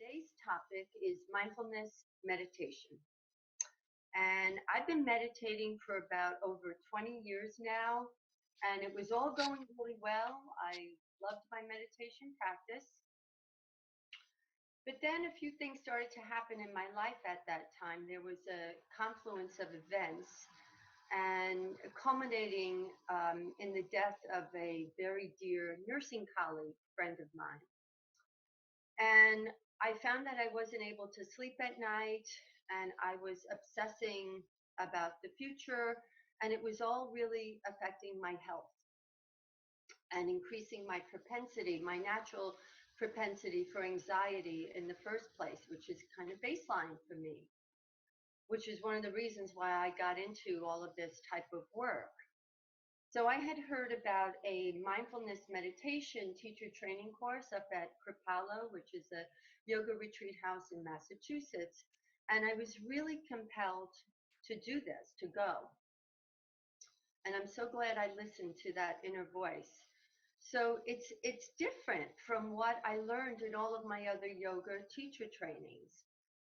today's topic is mindfulness meditation. And I've been meditating for about over 20 years now, and it was all going really well. I loved my meditation practice. But then a few things started to happen in my life at that time. There was a confluence of events and culminating in the death of a very dear nursing colleague, friend of mine. And I found that I wasn't able to sleep at night and I was obsessing about the future, and it was all really affecting my health and increasing my propensity, my natural propensity for anxiety in the first place, which is kind of baseline for me, which is one of the reasons why I got into all of this type of work. So I had heard about a mindfulness meditation teacher training course up at Kripalu, which is a yoga retreat house in Massachusetts, and I was really compelled to do this, to go. And I'm so glad I listened to that inner voice. So it's different from what I learned in all of my other yoga teacher trainings.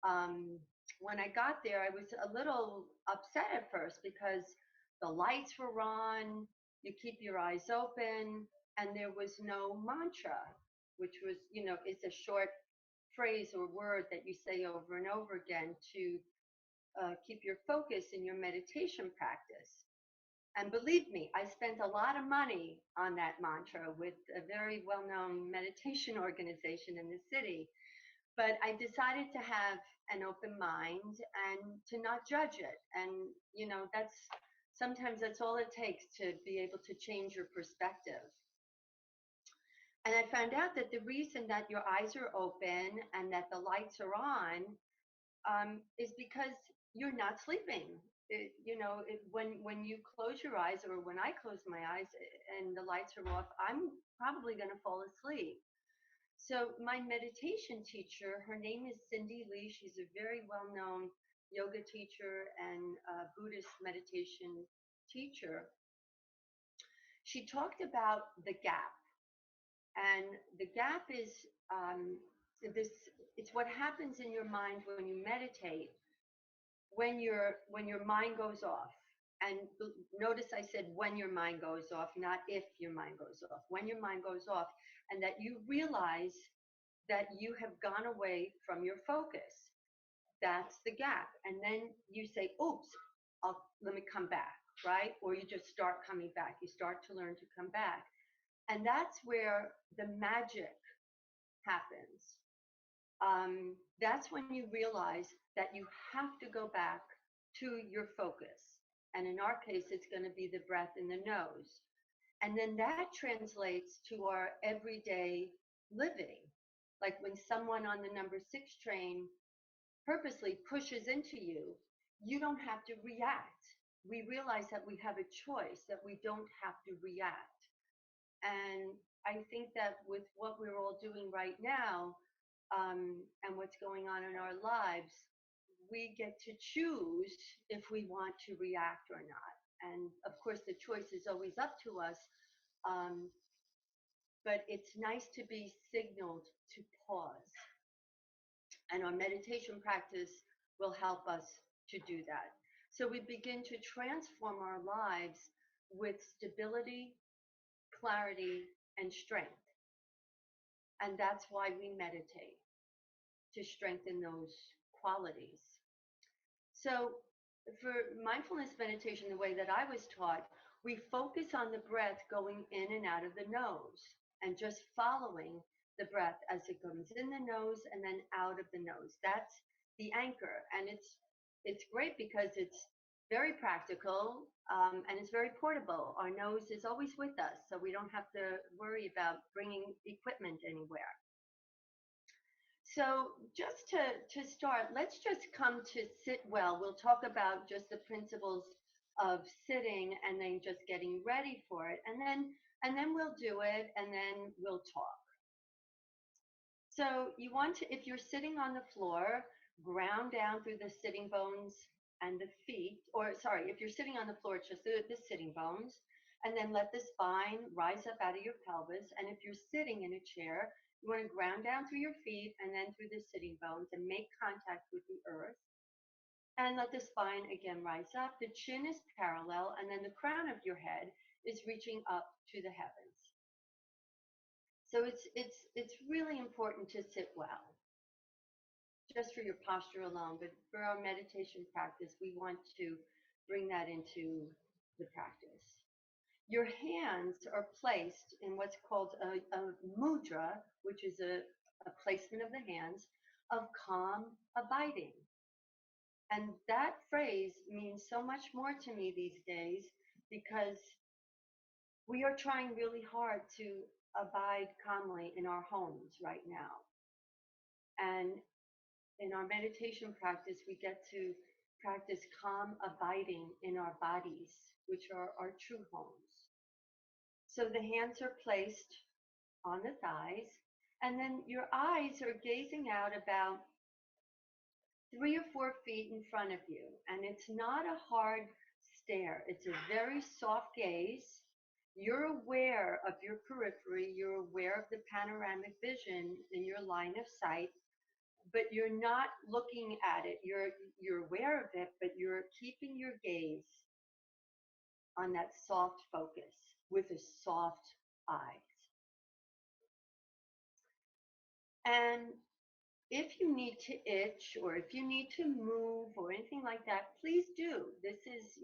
Um, when I got there, I was a little upset at first because the lights were on, you keep your eyes open, and there was no mantra, which was, it's a short phrase or word that you say over and over again to keep your focus in your meditation practice. And believe me, I spent a lot of money on that mantra with a very well known meditation organization in the city. But I decided to have an open mind and to not judge it. And, that's sometimes that's all it takes to be able to change your perspective. And I found out that the reason that your eyes are open and that the lights are on is because you're not sleeping. When you close your eyes, or when I close my eyes and the lights are off, I'm probably going to fall asleep. So my meditation teacher, her name is Cindy Lee. She's a very well-known yoga teacher and Buddhist meditation teacher. She talked about the gap, and the gap is this. It's what happens in your mind when you meditate, when your mind goes off. And notice I said when your mind goes off, not if your mind goes off. When your mind goes off, and that you realize that you have gone away from your focus. That's the gap. And then you say, oops, let me come back, right? Or you just start coming back. You start to learn to come back. And that's where the magic happens. That's when you realize that you have to go back to your focus. And in our case, it's going to be the breath in the nose. And then that translates to our everyday living. Like when someone on the number 6 train purposely pushes into you, you don't have to react. We realize that we have a choice, that we don't have to react. And I think that with what we're all doing right now, and what's going on in our lives, we get to choose if we want to react or not. And of course, the choice is always up to us. Um, but it's nice to be signaled to pause. And our meditation practice will help us to do that. So we begin to transform our lives with stability, clarity, and strength. And that's why we meditate, to strengthen those qualities. So for mindfulness meditation, the way that I was taught, we focus on the breath going in and out of the nose and just following the breath as it comes in the nose and then out of the nose. That's the anchor. And it's great because it's very practical, and it's very portable. Our nose is always with us, so we don't have to worry about bringing equipment anywhere. So just to start, let's just come to sit well. We'll talk about just the principles of sitting and then just getting ready for it. And then we'll do it and then we'll talk. So you want to, if you're sitting on the floor, ground down through the sitting bones and the feet, or sorry, if you're sitting on the floor, it's just the sitting bones, and then let the spine rise up out of your pelvis. And if you're sitting in a chair, You want to ground down through your feet and then through the sitting bones and make contact with the earth. And let the spine again rise up. The chin is parallel, and then the crown of your head is reaching up to the heavens. So it's really important to sit well, just for your posture alone, but for our meditation practice, we want to bring that into the practice. Your hands are placed in what's called a mudra, which is a placement of the hands of calm abiding. And that phrase means so much more to me these days because we are trying really hard to abide calmly in our homes right now. And in our meditation practice, we get to practice calm abiding in our bodies, which are our true homes. So the hands are placed on the thighs, and then your eyes are gazing out about 3 or 4 feet in front of you. And it's not a hard stare, it's a very soft gaze. You're aware of your periphery, you're aware of the panoramic vision in your line of sight, but you're not looking at it. You're aware of it, but you're keeping your gaze on that soft focus with a soft eyes. And if you need to itch or if you need to move or anything like that, please do. This is,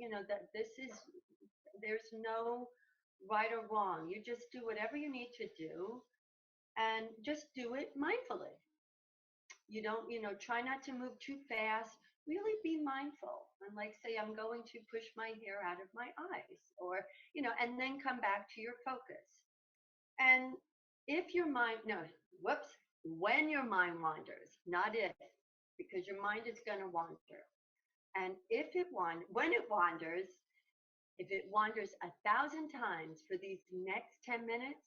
there's no right or wrong. You just do whatever you need to do and just do it mindfully. You don't, try not to move too fast. Really be mindful. And like say, I'm going to push my hair out of my eyes or, and then come back to your focus. And if your mind, no, whoops, when your mind wanders, not if, because your mind is going to wander. And when it wanders, if it wanders 1,000 times for these next 10 minutes,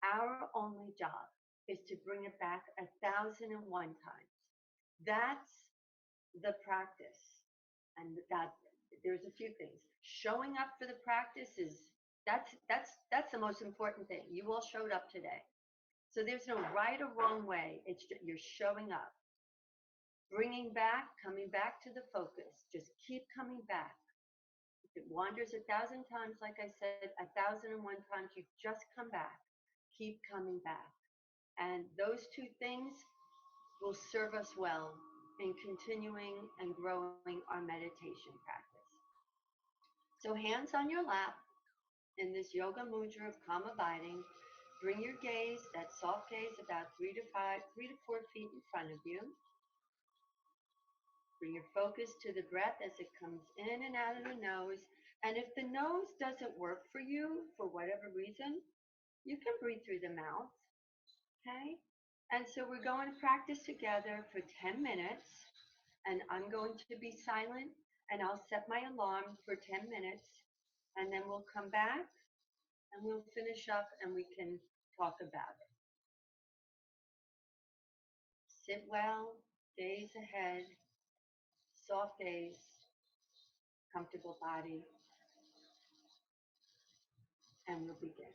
our only job is to bring it back 1,001 times. That's the practice. And that there's a few things. Showing up for the practice is that's the most important thing. You all showed up today. So there's no right or wrong way. It's just, you're showing up. Coming back to the focus. Just keep coming back. If it wanders 1,000 times, like I said, 1,001 times, you just come back. Keep coming back. And those two things will serve us well in continuing and growing our meditation practice. So hands on your lap in this yoga mudra of calm abiding. Bring your gaze, that soft gaze, about 3 to 4 feet in front of you. Bring your focus to the breath as it comes in and out of the nose. And if the nose doesn't work for you, for whatever reason, you can breathe through the mouth. Okay? And so we're going to practice together for 10 minutes. And I'm going to be silent and I'll set my alarm for 10 minutes. And then we'll come back and we'll finish up and we can talk about it. Sit well, gaze ahead, soft gaze, comfortable body, and we'll begin.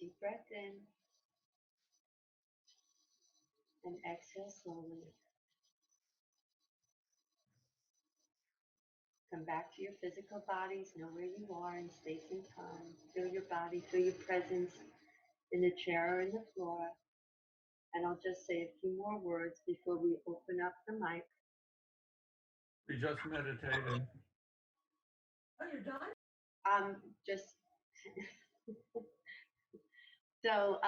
deep breath in and exhale slowly. Come back to your physical bodies, know where you are in space and time. Feel your body, feel your presence in the chair or in the floor. And I'll just say a few more words before we open up the mic. We just meditated. Oh, you're done? Just so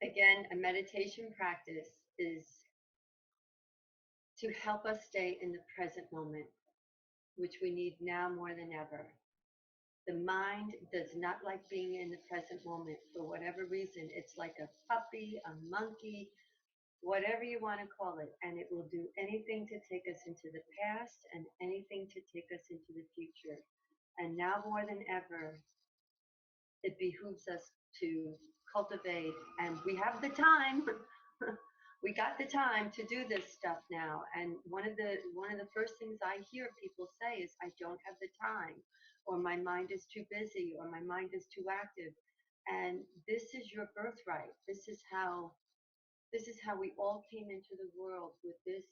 again, a meditation practice is to help us stay in the present moment, which we need now more than ever. The mind does not like being in the present moment for whatever reason. It's like a puppy, a monkey, whatever you want to call it, and it will do anything to take us into the past and anything to take us into the future. And now more than ever, it behooves us to cultivate, and we have the time. We got the time to do this stuff now. And one of the first things I hear people say is, I don't have the time, or my mind is too busy, or my mind is too active. And this is your birthright. This is how we all came into the world, with this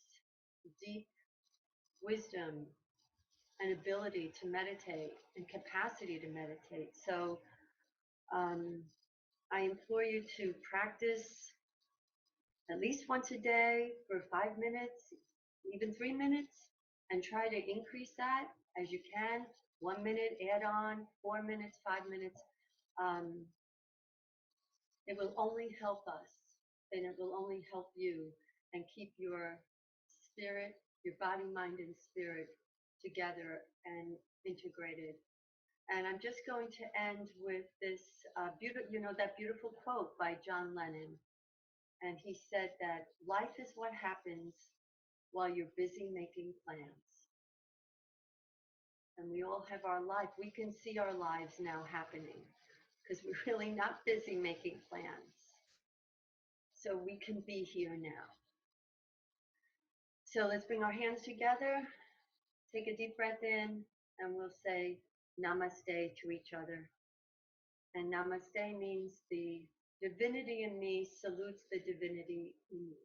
deep wisdom and ability to meditate and capacity to meditate. So um, I implore you to practice at least once a day for 5 minutes, even 3 minutes, and try to increase that as you can. 1 minute, add on 4 minutes, 5 minutes. Um, it will only help us, and it will only help you and keep your spirit, your body, mind, and spirit together and integrated. And I'm just going to end with this beautiful, that beautiful quote by John Lennon. And he said that life is what happens while you're busy making plans. And we all have our life. We can see our lives now happening because we're really not busy making plans. So we can be here now. So let's bring our hands together, take a deep breath in, and we'll say namaste to each other. And namaste means the divinity in me salutes the divinity in you.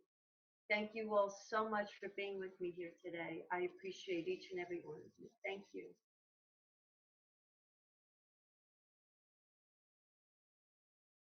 Thank you all so much for being with me here today. I appreciate each and every one of you. Thank you.